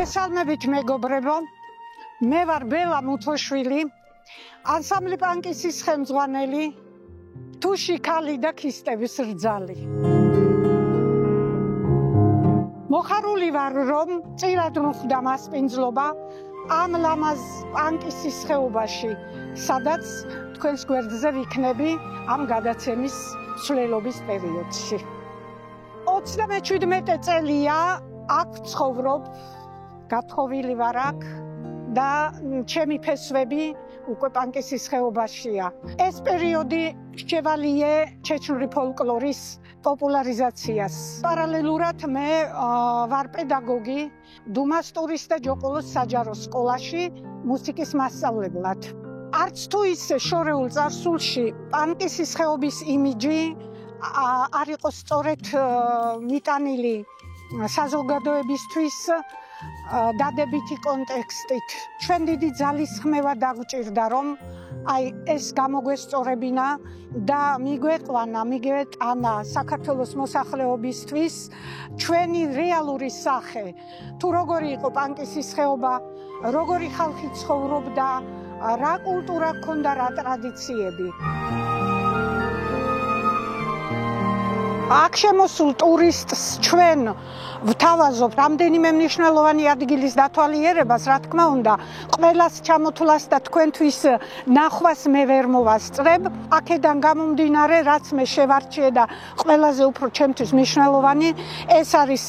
მოგესალმებით მეგობრებო, მე ვარ ბელა მუთოშვილი, ანსამბლი პანკისის ხელმძღვანელი, თუში ქალი და ქისტების რძალი. მოხარული ვარ, რომ წილად მოხვდა მასპინძლობა ამ ლამაზ პანკისის ხეობაში, სადაც თქვენს გვერდზე ვიქნები ამ გადაცემის მსვლელობის პერიოდში. 37 წელია აქ ცხოვრობ, გათხოვილი ვარ აქ და ჩემი ფესვები უკვე პანკისის ხეობაშია. ეს პერიოდი შევალიე ჩეჩნური ფოლკლორის პოპულარიზაციას. პარალელურად მე ვარ პედაგოგი დუმასტურის და ჯოყოლოს საჯარო სკოლაში მუსიკის მასწავლებლად. არც თუ ისე შორეულ წარსულში პანკისის ხეობის იმიჯი არ იყო სწორედ მიტანილი საზოგადოებისთვის დადებითი კონტექსტით. ჩვენ დიდი ძალისხმევა დაგვჭირდა, რომ ეს გამოგვესწორებინა და მიგვეტანა საქართველოს მოსახლეობისთვის ჩვენი რეალური სახე. თუ როგორი იყო პანკისის ხეობა, როგორი ხალხი ცხოვრობდა, რა კულტურა ჰქონდა, რა ტრადიციები. აქ შემოსულ ტურისტს ჩვენ ვთავაზობ რამდენიმე მნიშვნელოვანი ადგილის დათვალიერებას, რა თქმა უნდა, ყველას ჩამოთვლას და თქვენთვის ნახვას მე ვერ მოვასწრებ. აქედან გამომდინარე, რაც მე შევარჩიე და ყველაზე უფრო ჩემთვის მნიშვნელოვანი, ეს არის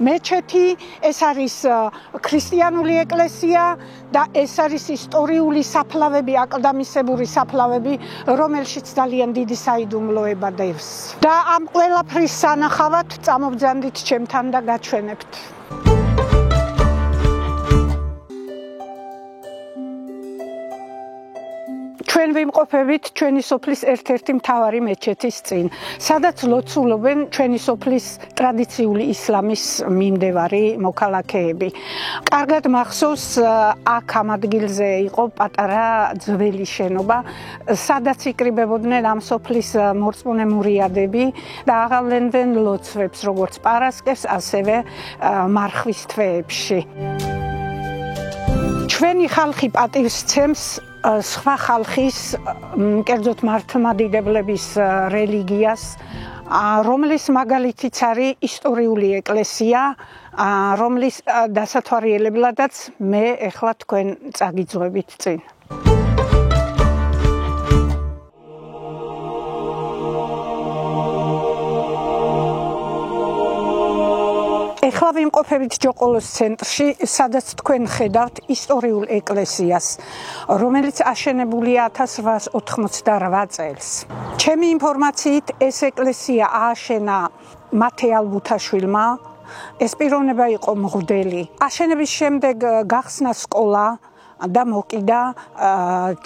მეჩეთი, ეს არის ქრისტიანული ეკლესია და ეს არის ისტორიული საფლავები, აკლდამისებური საფლავები, რომელშიც ძალიან დიდი საიდუმლოება დევს. და ამ ყველაფრის სანახავად წამობძანდით ჩემთან და გაჩვენებთ. ჩვენ ვიმყოფებით ჩვენი სოფლის ერთ-ერთი მთავარი მეჩეთის წინ, სადაც ლოცულობენ ჩვენი სოფლის ტრადიციული ისლამის მიმდევარი მოქალაქეები. კარგად მახსოვს, აქ ამ ადგილზე იყო პატარა ძველი შენობა, სადაც იკრიბებოდნენ ამ სოფლის მორწმუნე მურიადები და აღავლენდნენ ლოცვებს, როგორც პარასკევს, ასევე მარხვის თვეებში. ჩვენი ხალხი პატივს ცემს სხვა ხალხის, კერძოდ მართლმადიდებლების რელიგიას, რომლის მაგალითიც არის ისტორიული ეკლესია, რომლის დასათვალიერებლადაც მე ეხლა თქვენ წაგიძღვებით წინ. ეხლა ვიმყოფებით ჯოყოლოს ცენტრში, სადაც თქვენ ხედავთ ისტორიულ ეკლესიას, რომელიც აშენებულია 1888 წელს. ჩემი ინფორმაციით, ეს ეკლესია ააშენა მათე ალბუთაშვილმა. ეს პიროვნება იყო მღვდელი. აშენების შემდეგ გახსნა სკოლა და მოკიდა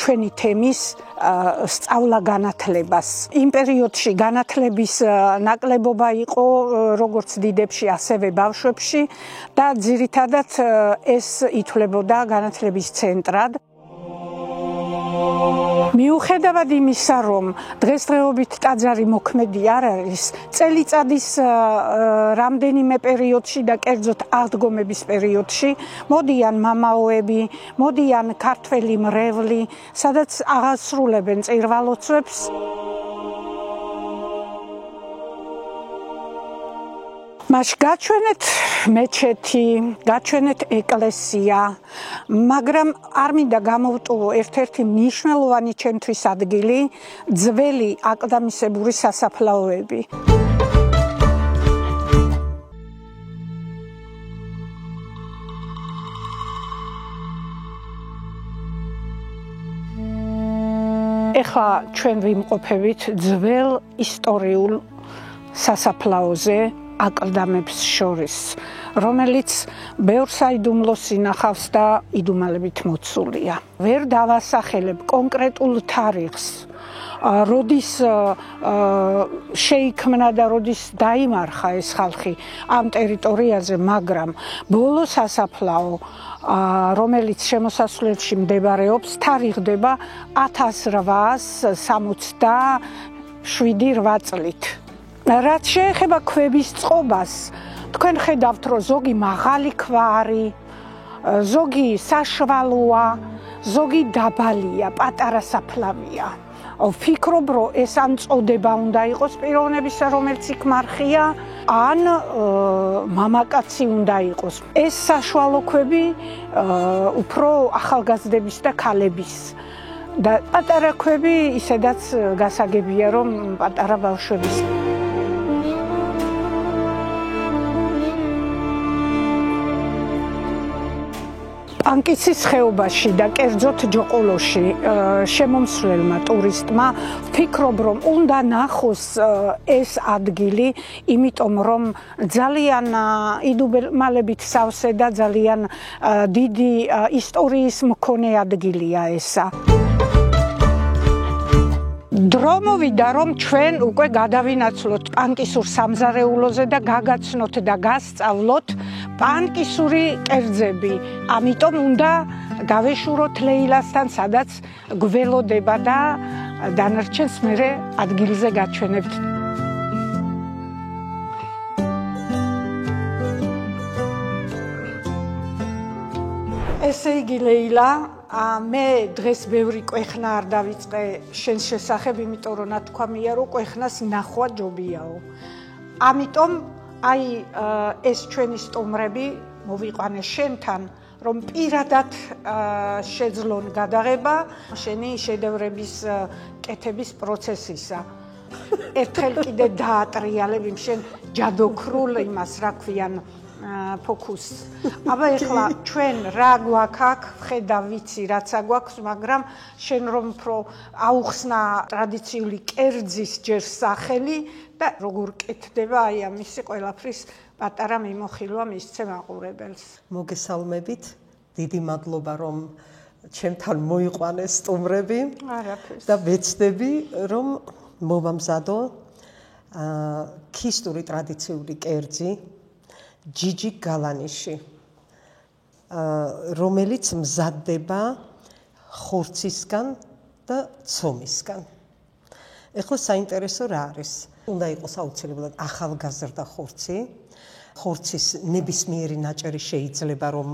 ჩვენი თემის სწავლა-განათლებას. იმ პერიოდში განათლების ნაკლებობა იყო როგორც დიდებში, ასევე ბავშვებში და ძირითადად ეს ითვლებოდა განათლების ცენტრად. მიუხედავად იმისა, რომ დღესდღეობით ტაძარი მოქმედი არ არის, წელიწადის რამდენიმე პერიოდში და კერძოდ აღდგომების პერიოდში მოდიან მამაოები, მოდიან ქართველი მრევლი, სადაც აღასრულებენ წირვალოცვებს. მას გაჩვენეთ მეჩეთი, გაჩვენეთ ეკლესია, მაგრამ არ მინდა გამოვტოვო ერთ-ერთი მნიშვნელოვანი ჩემთვის ადგილი, ძველი აკლდამისებური სასაფლაოები. ეხლა ჩვენ ვიმყოფებით ძველ ისტორიულ სასაფლაოზე, აკლდამებს შორის, რომელიც ბევრ საიდუმლოს ინახავს და იდუმალებით მოცულია. ვერ დავასახელებ კონკრეტულ თარიღს, როდის შეიქმნა და როდის დაიმარხა ეს ხალხი ამ ტერიტორიაზე, მაგრამ ბოლო სასაფლაო, რომელიც შემოსასვლელში მდებარეობს, თარიღდება 1867 წლით. რაც შეეხება ქვების წყობას, თქვენ ხედავთ, რომ ზოგი მაღალი ქვა არის, ზოგი საშვალოა, ზოგი დაბალია, პატარა საფლავია. ვფიქრობ, რომ ეს ან წოდება უნდა იყოს პიროვნებისა, რომელიც იქ მარხია, ან მამაკაცი უნდა იყოს. ეს საშუალო ქვები უფრო ახალგაზრდების და ქალების და პატარა ქვები ისედაც გასაგებია, რომ პატარა ბავშვების. პანკისის ხეობაში და კერძოდ ჯოყოლოში შემომსვლელმა ტურისტმა ვფიქრობ, რომ უნდა ნახოს ეს ადგილი, იმიტომ რომ ძალიან იდუმალებით სავსე და ძალიან დიდი ისტორიის მქონე ადგილია ესა. დრო მოვიდა, რომ ჩვენ უკვე გადავინაცვლოთ პანკისურ სამზარეულოზე და გაგაცნოთ და გასწავლოთ პანკისური კერძები. ამიტომ უნდა გავეშუროთ ლეილასთან, სადაც გველოდება და დანარჩენს მერე ადგილზე გაჩვენებთ. ესე იგი ლეილა, მე დღეს ბევრი კვეხნა არ დავიწყე შენს შესახებ, იმიტომ რომ ნათქვამია, რომ კვეხნას ნახვა ჯობიაო. ამიტომ აი ეს ჩვენი სტუმრები მოვიყვანე შენთან, რომ პირადად შეძლონ გადაღება შენი შედევრების კეთების პროცესისა. ერთხელ კიდე დაატრიალებ შენ ჯადოქრულ იმას, რა ქვიან, ფოკუსს. აბა ეხლა ჩვენ რა გვაქვს აქ, ხედავ ვიცი რაც აგვაქვს, მაგრამ შენ რომ უფრო აუხსნა ტრადიციული კერძის ჯერ სახელი და როგორ კეთდება აი ამისი ყველაფრის პატარა მიმოხილვა მისცე მაყურებელს. მოგესალმებით, დიდი მადლობა რომ ჩემთან მოიყვანეს სტუმრები და ვეცდები რომ მოვამზადო ქისტური ტრადიციული კერძი ჯიჯი გალანიში, რომელიც მზადდება ხორცისგან და ცომისგან. ეხლა საინტერესო რა არის? უნდა იყოს აუცილებლად ახალგაზრდა ხორცი. ხორცის ნებისმიერი ნაჭერი შეიძლება რომ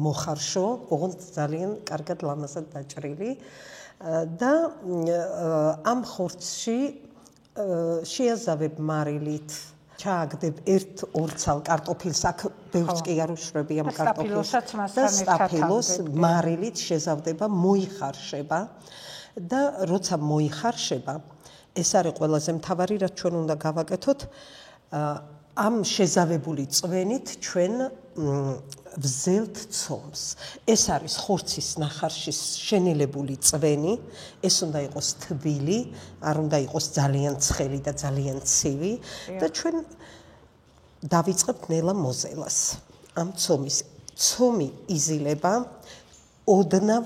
მოხარშო, ოღონდ ძალიან კარგად ლამაზად დაჭრილი და ამ ხორცში შეაზავებ მარილით, ჩააგდებ 1-2 ცალ კარტოფილს, აქ ბევრს კი არ უშრები ამ კარტოფილს და სტაფილოს მარილით შეზავდება, მოიხარშება და როცა მოიხარშება, ეს არის ყველაზე მთავარი, რაც ჩვენ უნდა გავაკეთოთ, ამ შეზავებული წვენით ჩვენ ვზელთ ცომს. ეს არის ხორცის ნახარშის შენელებული წვენი, ეს უნდა იყოს თბილი, არ უნდა იყოს ძალიან ცხელი და ძალიან ცივი და ჩვენ დავიწყებთ ნელა მოზელას ამ ცომის. ცომი იზილება, ოდნავ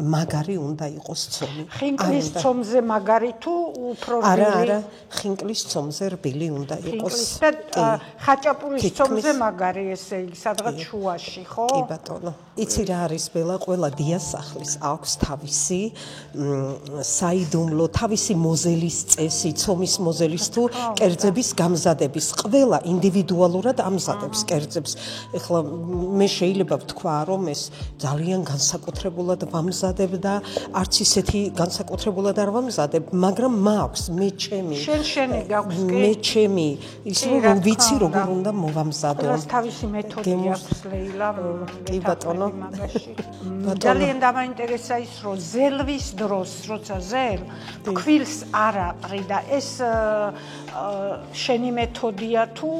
მაგარი უნდა იყოს ცომი. ხინკლის ცომზე მაგარი თუ უფრო რბილი? არა, ხინკლის ცომზე რბილი უნდა იყოს. და ხაჭაპურის ცომზე მაგარი, ესე იგი, სადღაც შუაში, ხო? კი ბატონო. იცი რა არის ბელა, ყველა დიასახლის აქვს თავისი საიდუმლო, თავისი მოზელის წესი, ცომის მოზელის თუ კერძების გამზადების. ყველა ინდივიდუალურად ამზადებს კერძებს. ეხლა მე შეიძლება ვთქვა, რომ ეს ძალიან განსაკუთრებულად ვამზადებ და არც ისეთი განსაკუთრებულად არ ვამზადებ, მაგრამ მაქვს მე ჩემი. შენი გაქვს კი? მე ჩემი, ის რომ ვიცი როგორ უნდა მოვამზადო. ყველას თავისი მეთოდი აქვს ლეილა. კი ბატონო. ძალიან დამაინტერესა ის, რომ ზელვის დროს, როცა ზელ, ფქვილს არ აყრი და ეს შენი მეთოდია თუ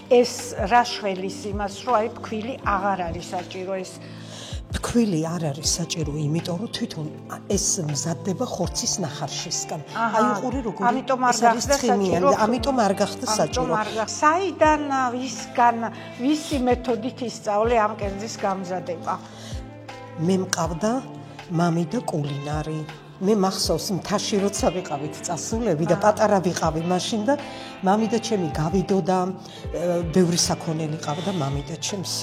ეს რა შველის იმას, რომ აი ფქვილი აღარ არის საჭირო ეს ფქვილი არ არის საჭირო, იმიტომ რომ თვითონ ეს მზადდება ხორცის ნახარშისგან. აი უყური როგორი ამიტომ არ გახდა საჭირო. ამიტომ არ გახდა საჭირო. საიდან, ვისგან, ვისი მეთოდით ისწავლე ამ კერძის გამზადება? მე მყავდა მამი და კულინარი. მე მახსოვს მთაში როცა ვიყავით წასულები და პატარა ვიყავი მაშინ და მამი და ჩემი გავიდო და ბევრი საქონელი ყავდა მამი და ჩემს.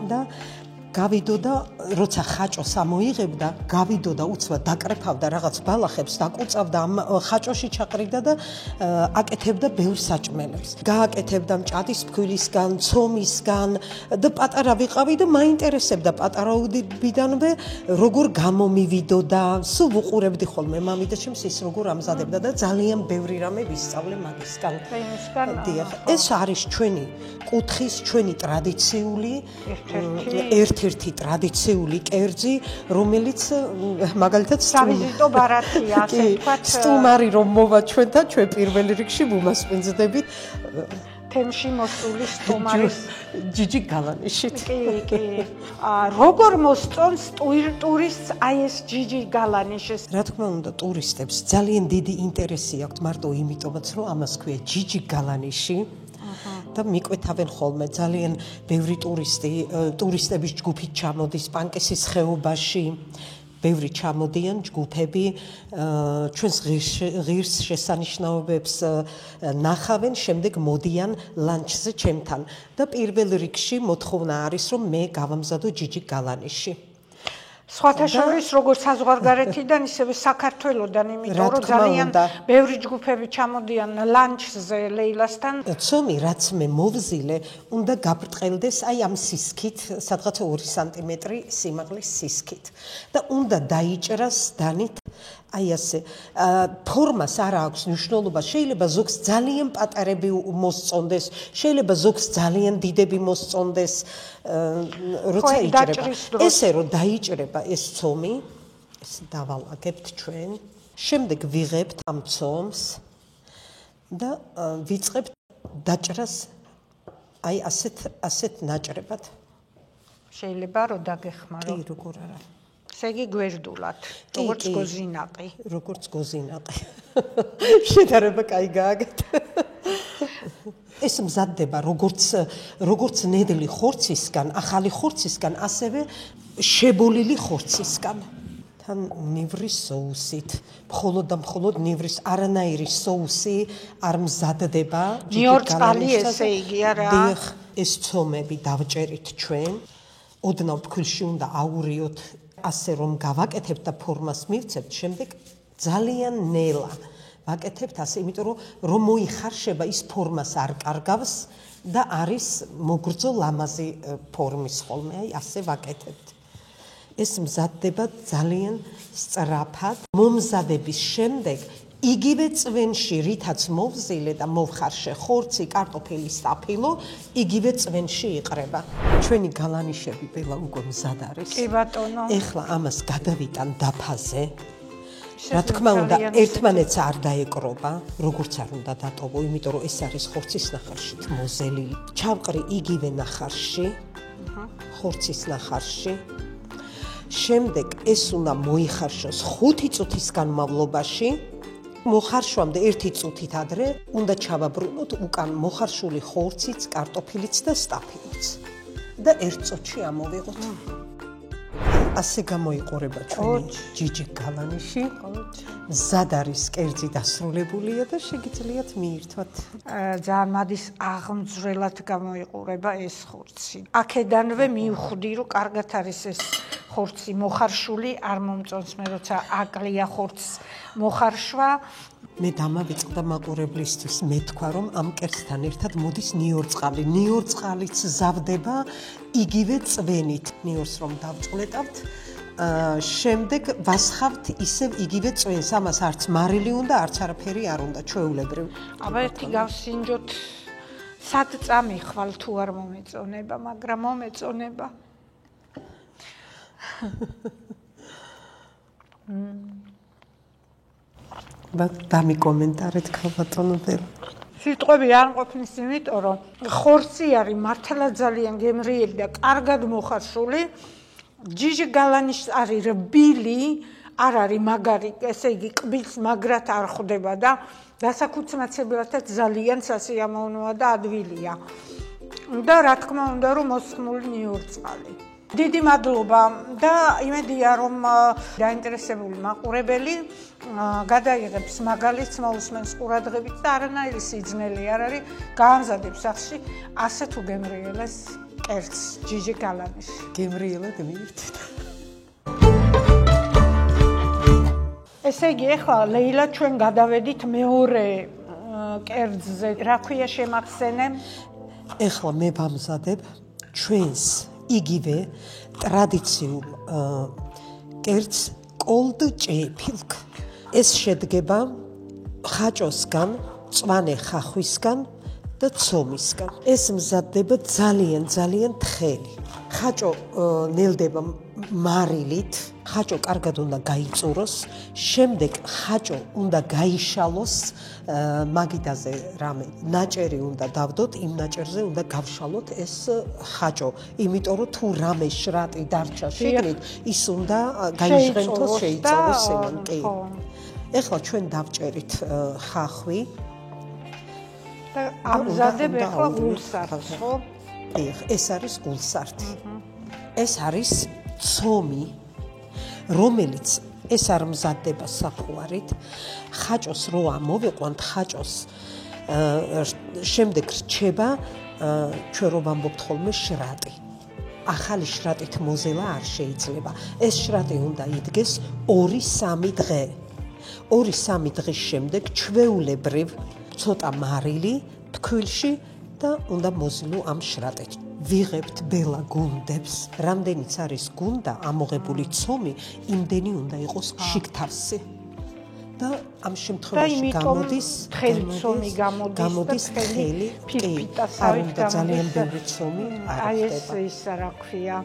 და გავიდო და როცა ხაჭოს ამოიღებდა, გავიდო და უცბად დაკრეფავდა რაღაც ბალახებს, დაკუწავდა ამ ხაჭოში ჩაყრიდა და აკეთებდა ბევრ საჭმელებს. გააკეთებდა მჭადის ფქვილისგან, ცომისგან და პატარა ვიყავი და მაინტერესებდა პატარაობიდანვე როგორ გამომივიდო და სულ ვუყურებდი ხოლმე მამიდა ჩემს ის როგორ ამზადებდა და ძალიან ბევრი რამე ვისწავლე მაგისგან. ეს არის ჩვენი კუთხის, ჩვენი ტრადიციული ერთ-ერთი ტრადიციული კერძი, რომელიც მაგალითად სავიზიტო ბარათია, ასე ვთქვათ. სტუმარი რომ მოვა ჩვენთან, ჩვენ პირველ რიგში ვუმასპინძდებით თემში მოსული სტუმარის ჯიჯი გალანიშით. კი. როგორ მოსწონს ტურისტს აი ეს ჯიჯი გალანიშის? რა თქმა უნდა, ტურისტებს ძალიან დიდი ინტერესი აქვთ მარტო იმიტომაც, რომ ამას ქვია ჯიჯი გალანიში. და მიკვეთავენ ხოლმე ძალიან ბევრი ტურისტების ჯგუფით ჩამოდის პანკესის ხეობაში. ბევრი ჩამოდიან ჯგუფები, ჩვენს ღირს შესანიშნაობებს ნახავენ, შემდეგ მოდიან ლანჩზე ჩემთან. და პირველ რიგში მოთხოვნა არის, რომ მე გავამზადო ჯიჯი გალანიში. სხვათა შორის როგორც საზღვარგარეთიდან, ისევე საქართველოდან, იმიტომ რომ ძალიან ბევრი ჯგუფები ჩამოდიან ლანჩზე ლეილასთან. ცომი, რაც მე მოვზილე, უნდა გაბრტყელდეს აი ამ სისქით, სადღაც 2 სანტიმეტრი სიმაღლის სისქით და უნდა დაიჭრას დანით აი ასე. ფორმას არ აქვს მნიშვნელობა, შეიძლება ზოგს ძალიან პატარები მოსწონდეს, შეიძლება ზოგს ძალიან დიდები მოსწონდეს, როცა იჭრება. ესე რომ დაიჭრება ეს ცომი, ეს დავალაგებთ ჩვენ. შემდეგ ვიღებთ ამ ცომს და ვიწყებთ დაჭრას აი ასეთ ნაჭრებად. შეიძლება რომ დაგეხმარო. კი, როგორ არა. ესე იგი გვერდულად, როგორც გოზინაყი. როგორც გოზინაყი. შედარება კაი გააკეთა. ეს მზადდება როგორც ნედლი ხორცისგან, ახალი ხორცისგან, ასევე შებოლილი ხორცისგან. თან ნივრის соусით, მხოლოდ და მხოლოდ ნივრის არანაირი соуსი არ მზადდება. ნიორწყალი ესე იგი არა. დიახ, ეს ცომები დავჭერით ჩვენ. ოდნავ ფქვილში უნდა აურიოთ, ასე რომ გავაკეთებთ და ფორმას მივცებთ, შემდეგ ძალიან ნელა ვაკეთებთ ასე, იმიტომ რომ მოიხარშება ის ფორმას არ კარგავს და არის მოგრძო ლამაზი ფორმის ხოლმე, აი ასე ვაკეთებთ. ეს მზადდება ძალიან სწრაფად. მომზადების შემდეგ იგივე წვენში, რითაც მოვზილე და მოვხარშე ხორცი, კარტოფილი, სტაფილო, იგივე წვენში იყრება. ჩვენი გალანიშები ბელა უკვე მზად არის. კი ბატონო. ეხლა ამას გადავიტან დაფაზე. რა თქმა უნდა, ერთმანეთს არ დაეკრობა, როგორც არ უნდა დატოვო, იმიტომ რომ ეს არის ხორცის ნახარშით მოზელილი. ჩავყრი იგივე ნახარში, ხორცის ნახარში. შემდეგ ეს უნდა მოიხარშოს 5 წუთის განმავლობაში. მოხარშვამდე 1 წუთით ადრე უნდა ჩავაბრუნოთ უკან მოხარშული ხორციც, კარტოფილიც და სტაფილოც. და 1 წუთში ამოვიღოთ. ასე გამოიყურება ჩვენი ჯიჯი გალანიში. მზად არის კერძი დასრულებულია და შეგიძლიათ მიირთვათ. ძალიან მადის აღმძვრელად გამოიყურება ეს ხორცი. აქედანვე მივხვდი, რომ კარგად არის ეს ხორცი მოხარშული, არ მომწონს მე როცა აკლია ხორცს მოხარშვა. მე დამავიწყდა მაყურებლისთვის, მე თქვა რომ ამ კერძთან ერთად მოდის ნიორწყალი. ნიორწყალიც ზავდება იგივე წვენით. ნიორს რომ დავწყლეტავთ, შემდეგ ვასხავთ ისევ იგივე წვენს. ამას არც მარილი უნდა, არც არაფერი არ უნდა, ჩვეულებრივ. აბა ერთი გავსინჯოთ. სად წამიხვალ თუ არ მომეწონება, მაგრამ მომეწონება. დამიკომენტარეთ ქალბატონო ბელა. სიტყვები არ მყოფნის, იმიტომ რომ ხორცი არის მართლა ძალიან გემრიელი და კარგად მოხარშული. ჯიჯი გალანიში არის რბილი, არ არის მაგარი, ესე იგი ყბილს მაგრად არ ხვდება და დასაქუცმაცებლადაც ძალიან სასიამოვნოა და ადვილია. და რა თქმა უნდა, რომ მოსხმული ნიორწყალი. დიდი მადლობა და იმედია რომ დაინტერესებული მაყურებელი გადაიღებს მაგალითს, მოусმენს ყურადღებით და არანაირი სიძნელი არ არის, გაამზადებს სახში ასე თუ გემრიელეს კერძს ჯიჯი გალანის. გემრიელად მიირთით. ესე იგი, ახლა ლეილა ჩვენ გადავედით მეორე კერძზე. რა ქვია შემახსენე? ეხლა მე ვამზადებ ჩვენს იგივე ტრადიციულ კერძს კოლდ-ჭეფილკ. ეს შედგება ხაჭოსგან, მწვანე ხახვისგან და ცომისგან. ეს მზადდება ძალიან თხელი. ხაჭო ნელდება მარილით, ხაჭო კარგად უნდა გაიწუროს, შემდეგ ხაჭო უნდა გაიშალოს მაგიდაზე რამე ნაჭერი უნდა დავდოთ, იმ ნაჭერზე უნდა გავშალოთ ეს ხაჭო, იმიტომ რომ თუ რამე შრატი დარჩა შიგნით, ის უნდა გაიჟღენთოს, შეიწოვოს ემანკი. ეხლა ჩვენ დავჭერით ხახვი და ამზადებ ახლა გულსართს, ხო? დიახ, ეს არის გულსართი. ეს არის ცომი, რომელიც ეს არ მზადდება საფუარით. ხაჭოს რო ამოვიყვანთ, ხაჭოს შემდეგ რჩება ჩვენ რო ვამბობთ ხოლმე შრატი. ახალი შრატით მოზელა არ შეიძლება. ეს შრატი უნდა იდგეს 2-3 დღე. 2-3 დღის შემდეგ ჩვეულებრივ ცოტა მარილი ფქვილში და უნდა მოზილო ამ შრატით. ვიღებთ ბელა გუნდებს, რამდენიც არის გუნდა ამოღებული ცომი, იმდენი უნდა იყოს შიგთავსი. და ამ შემთხვევაში გამოდის თხელი ცომი გამოდის თხელი ფიფიტასავით და ძალიან ბევრი ცომი აი ეს ის რა ქვია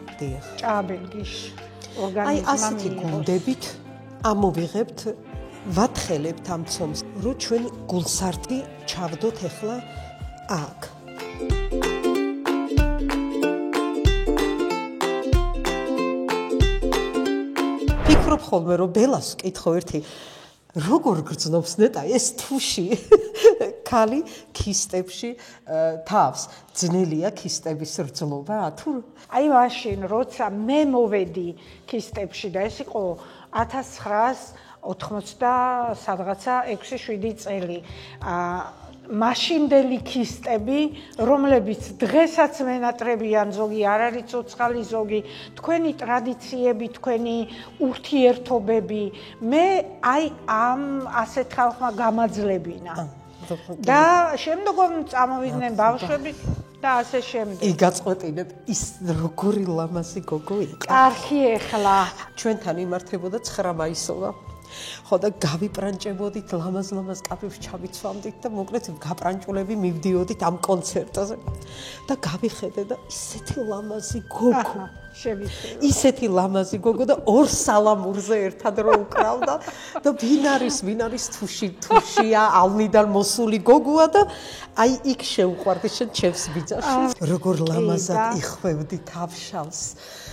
ჭაბელგიშ ორგანიზმმა აი ასეთი გუნდებით ამოვიღებთ ვათხელებთ ამ ცომს რომ ჩვენ გულსართი ჩავდოთ ახლა აქ ფიქრობ ხოლმე რომ ბელას კითხო ერთი როგორ გრძნობს ნეტა ეს თუში ქალი ქისტებში თავს ძნელია ქისტების რძნობა თუ აი მაშინ როცა მე მოვედი ქისტებში და ეს იყო 1980 სადღაცა 6-7 წელი მაშინდელი ქისტები რომლებიც დღესაც მენატრებიან ზოგი არ არის ცოცხალი ზოგი თქვენი ტრადიციები თქვენი ურთიერთობები მე აი ამ ასეთ ხალხმა გამაძლებინა და შემდგომ წამოვიდნენ ბავშვები და ასე შემდეგ ი გაწყვეტინებ ის როგორი ლამაზი გოგო იყო კარგი ეხლა ჩვენთან იმართებოდა 9 მაისოვა ხო და გავიპრანჭებოდით ლამაზ კაფეებს ჩავიცვამდით და მოკლედ გაპრანჭულები მივდიოდით ამ კონცერტზე და გავიხედე და ისეთი ლამაზი გოგო ისეთი ლამაზი გოგო და ორ სალამურზე ერთად რო უკრავდა და ვინ არის თუშია ალნიდან მოსული გოგოა და აი იქ შევყვარდი შენ ჩემს ბიძაში როგორ ლამაზად იხვევდი თავშალს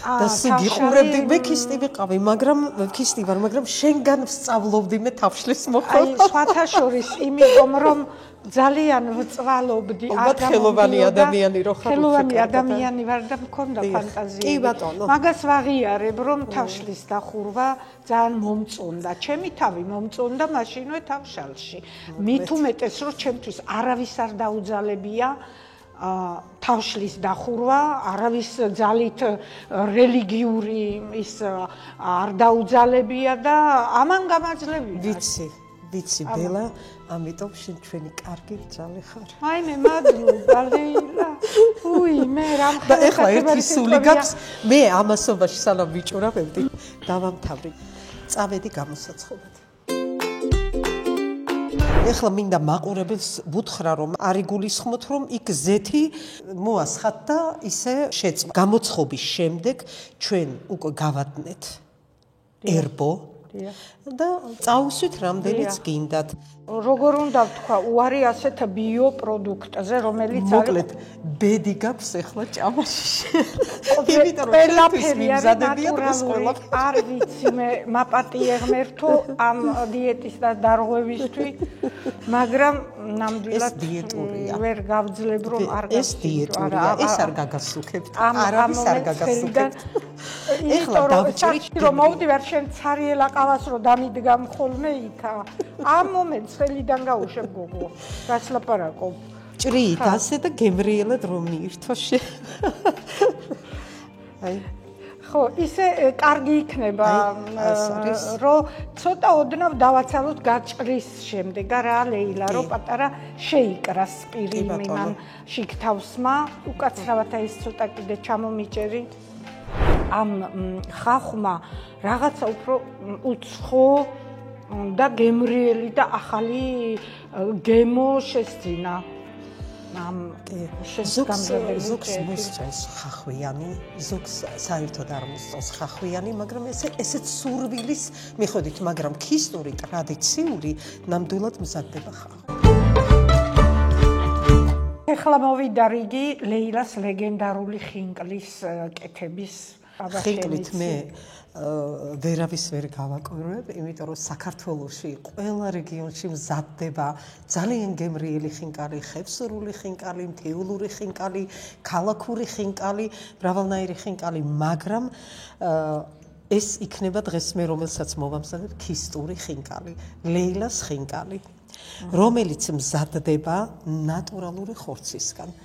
და სიგიყურებდი მე ქისტი ვიყავი მაგრამ შენგან ვსწავლობდი მე თავშლის მოხდა აი სხვათა შორის იმიტომ რომ ძალიან ვწვალობდი ხელოვანი ადამიანი რო ხარ ხელოვანი ადამიანი ვარ და მქონდა ფანტაზია კი ბატონო მაგას ვაღიარებ რომ თავშლის დახურვა ძალიან მომწონდა ჩემი თავი მომწონდა მაშინვე თავშალში მით უმეტეს რომ ჩემთვის არავის არ დაუძალებია თავშლის დახურვა არავის ძალით რელიგიური ის არ დაუძალებია და ამან გამაძლებია ვიცი ბელა ამიტომ შენ ჩვენი კარგი ბრძალი ხარ აი მე მადლობა ლეილა უი მე რამ და ეხლა ერთი სული გაქვს მე ამასობაში სანამ ვიჭურავებდი დავამთავრი წავედი გამოსაცხობად ეხლა მინდა მაყურებელს ვუთხრა რომ არ იგულისხმოთ რომ იქ ზეთი მოასხათ და ისე შეწვა გამოცხობის შემდეგ ჩვენ უკვე გავადნეთ ერბო და წავუსვით რამდენიც გინდათ როგორ უნდა ვთქვა უარი ასეთ ბიოპროდუქტზე რომელიც არის მოკლედ ბედი გაქვს ახლა ჭამაში იმიტომ რომ ყველაფერი მიმზადებია დღეს ყველაფერი არ ვიცი მე მაპატიე ღმერთო ამ დიეტის და დარღვევისთვის მაგრამ ნამდვილად ვერ გავძლებ რომ არ ეს დიეტურია ეს არ გაგასუქებთ არავის არ გაგასუქებთ ეხლა დავჭრით რომ მოვდივარ შენ ცარიელა ყავას რომ დამიდგა ხოლმე იქა ამ მომენტს ხელიდან გაუშვებ გოგო გასლაპარაკო ჭრით ასე და გემრიელად რომ მიირთვა შე აი ხო, ისე კარგი იქნება, რომ ცოტა ოდნავ დავაცალოთ გაჭრის შემდეგ, რა ლეილა, რომ პატარა შეიკრას პირი მან შიგთავსმა, უკაცრავად ეს ცოტა კიდე ჩამომიჭერი. ამ ხახმა რაღაცა უფრო უცხო და გემრიელი და ახალი გემო შესძინა. ზოგს მოსწონს ხახვიანი, ზოგს საერთოდ არ მოსწონს ხახვიანი, მაგრამ ესეც სურვილის მიხედვით, მაგრამ ქისტური ტრადიციული ნამდვილად მზადდება ხახვა. ეხლა მოვიდა რიგი ლეილას ლეგენდარული ხინკლის კეთების ხინკლით მე ვერავის ვერ გავაკვირვებ, იმიტომ რომ საქართველოში ყველა რეგიონში მზადდება ძალიან გემრიელი ხინკალი, ხევსურული ხინკალი, მთიულური ხინკალი, ქალაქური ხინკალი, მრავალნაირი ხინკალი, მაგრამ ეს იქნება დღეს მე რომელსაც მოვამზადებ ქისტური ხინკალი, ლეილას ხინკალი, რომელიც მზადდება ნატურალური ხორცისგან.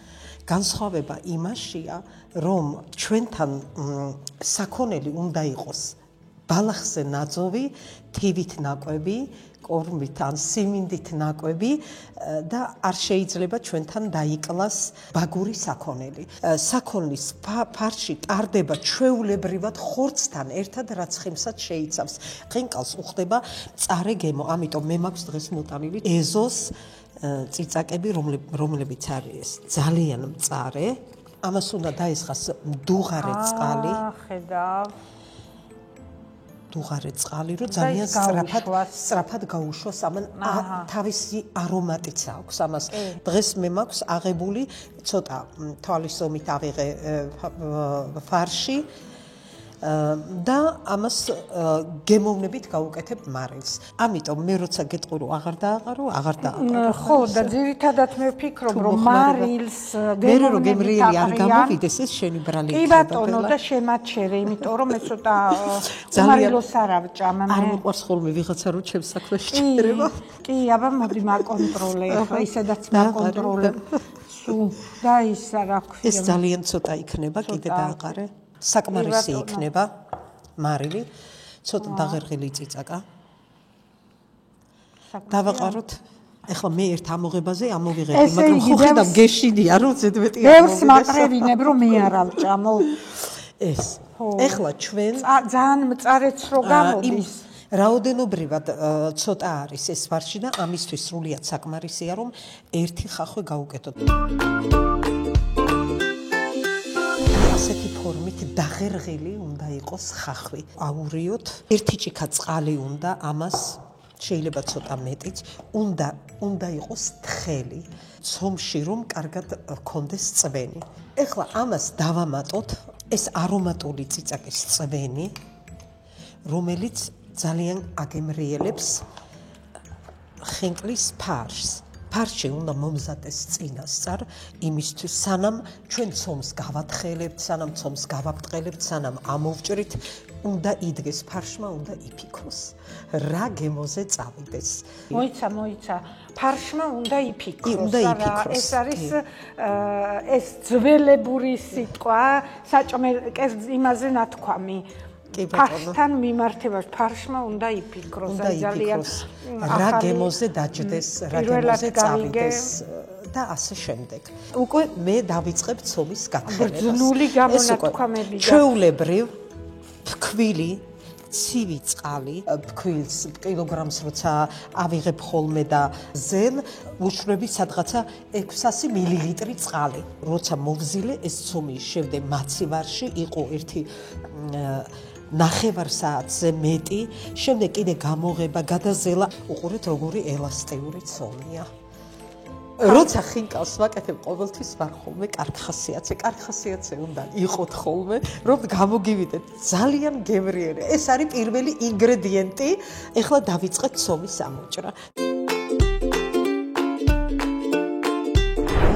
განსხვავება იმაშია, რომ ჩვენთან საქონელი უნდა იყოს ბალახზე ნაძოვი, თივით ნაკვები, კორმით ან სიმინდით ნაკვები და არ შეიძლება ჩვენთან დაიკლას ბაგური საქონელი. საქონლის ფარში ტარდება ჩვეულებრივად ხორცთან ერთად, რაც ხემსაც შეიცავს. ხინკალს უხდება მწარე გემო, ამიტომ მე მაქვს დღეს მოტანილი ეზოს წიწაკები, რომლებიც არის ძალიან მწარე. ამას უნდა დაესხას მდუღარე წყალი. ხედავ. მდუღარე წყალი, რომ ძალიან სწრაფად გაუშვას, ამან თავისი არომატიც აქვს ამას. დღეს მე მაქვს აღებული ცოტა თვალის ომით ავიღე ფარში და ამას გემოვნებით გავუკეთებ მარილს. ამიტომ მე როცა გეტყვი რომ აღარ დააყარო, აღარ დააყარო. ხო, და ძირითადად მე ვფიქრობ რომ მარილს გემრიელი არ გამოვიდეს ეს შენი ბრალი. კი ბატონო და შემაჩერე, იმიტომ რომ მე ცოტა მარილოს არ ავჭამ. არ მიყვარს ხოლმე ვიღაცა რომ ჩემს საქმეში ჩერება. კი, აბა მოდი მაკონტროლე, ხო, ისედაც მაკონტროლე. სუ და ისა რა ქვია. ეს ძალიან ცოტა იქნება, კიდე დააყარე. საკმარისი იქნება მარილი, ცოტა დაღერღილი წიწაკა. დავაყაროთ. ეხლა მე ერთ ამოღებაზე ამოვიღებდი, მაგრამ ხო ხედავ გეშინია რომ ზედმეტი არ მოვიდეს. ბევრს მაყრევინებ რომ მე არ ავჭამო. ეს. ეხლა ჩვენ ძალიან მწარეც რო გამოდის. რაოდენობრივად ცოტა არის ეს ფარში და ამისთვის სრულიად საკმარისია რომ ერთი ხახვი გავუკეთოთ. ასეთი ფორმით დაღერღილი უნდა იყოს ხახვი. აურიოთ, ერთი ჭიქა წყალი უნდა ამას, შეიძლება ცოტა მეტიც, უნდა იყოს თხელი, ცომში რომ კარგად გქონდეს წვენი. ეხლა ამას დავამატოთ, ეს არომატული წიწაკის წვენი, რომელიც ძალიან აგემრიელებს ხინკლის ფარს. ფარში უნდა მომზადდეს წინასწარ, იმისთვის სანამ ჩვენ ცომს გავათხელებთ, სანამ ცომს გავაბტყელებთ, სანამ ამოვჭრით, უნდა იდგეს ფარშმა, უნდა იფიქროს. რა გემოზე წავიდეს. მოიცა, ფარშმა უნდა იფიქროს. უნდა იფიქროს. ეს არის ეს ძველებური სიტყვა, საჭმელკეს იმაზე ნათქვამი. ფარშთან მიმართებაში ფარშმა უნდა იფიქროს, ძალიან რა გემოზე დაჯდეს, რა გემოზე წავიდეს და ასე შემდეგ. უკვე მე დავიწყებ ცომის გათხრებას. ბრძნული გამონათქვამები და ჩვეულებრივ ფქვილი ცივი წყალი, ფქვილს კილოგრამს როცა ავიღებ ხოლმე და ზემ უშვრები სადღაცა 600 მილილიტრი წყალი. როცა მოვზილე ეს ცომი შევდე მაცივარში, იყო ერთი ნახევარ საათზე მეტი, შემდეგ კიდე გამოღება, გადაზელა, უყურეთ როგორი ელასტიური ცომია. როცა ხინკალს ვაკეთებ ყოველთვის ვარ ხოლმე კარგ ხასიათზე უნდა იყოთ ხოლმე, რომ გამოგივიდეთ ძალიან გემრიელი. ეს არის პირველი ინგრედიენტი. ეხლა დავიწყეთ ცომის ამოჭრა.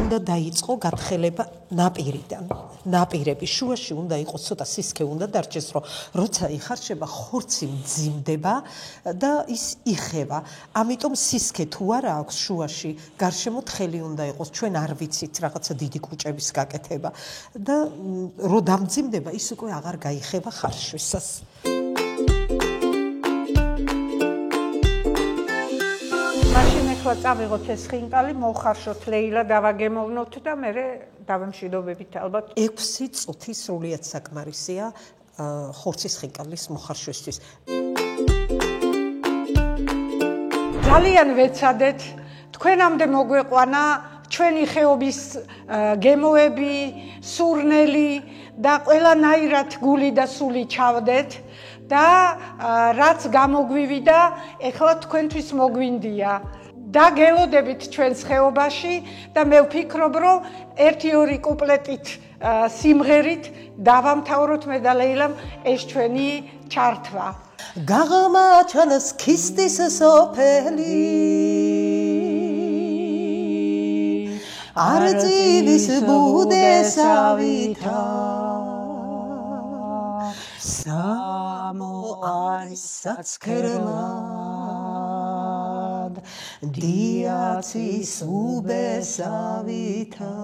უნდა უნდა დაიწყო გათხელება ნაპირიდან. ნაპირები შუაში უნდა იყოს ცოტა სისქე უნდა დარჩეს, რომ როცა იხარშება ხორცი მძიმდება და ის იხევა. ამიტომ სისქე თუ არა აქვს შუაში, გარშემო თხელი უნდა იყოს. ჩვენ არ ვიცით რაღაცა დიდი კუჭების გაკეთება და რო დამძიმდება, ის უკვე აღარ გაიხება ხარშვისას. მაშინ ახლა წავიღოთ ეს ხინკალი, მოვხარშოთ ლეილა, დავაგემოვნოთ და მე დავემშვიდობებით ალბათ. 6 წუთი სრულიად საკმარისია ხორცის ხინკალის მოხარშვისთვის. ძალიან ვეცადეთ, თქვენამდე მოგვეყვანა ჩვენი ხეობის გემოები, სურნელი და ყველანაირად გული და სული ჩავდეთ და რაც გამოგვივიდა, ეხლა თქვენთვის მოგვინდია. და გელოდებით ჩვენს ხეობაში და მე ვფიქრობ, რომ 1-2 კუპლეტით სიმღერით დავამთავროთ მე და ლეილამ ეს ჩვენი ჩართვა. გაღმაჩანს ქისტის სოფელი არწივის ბუდესავითა სამო არის საცქერლად დიაცის უბესავითა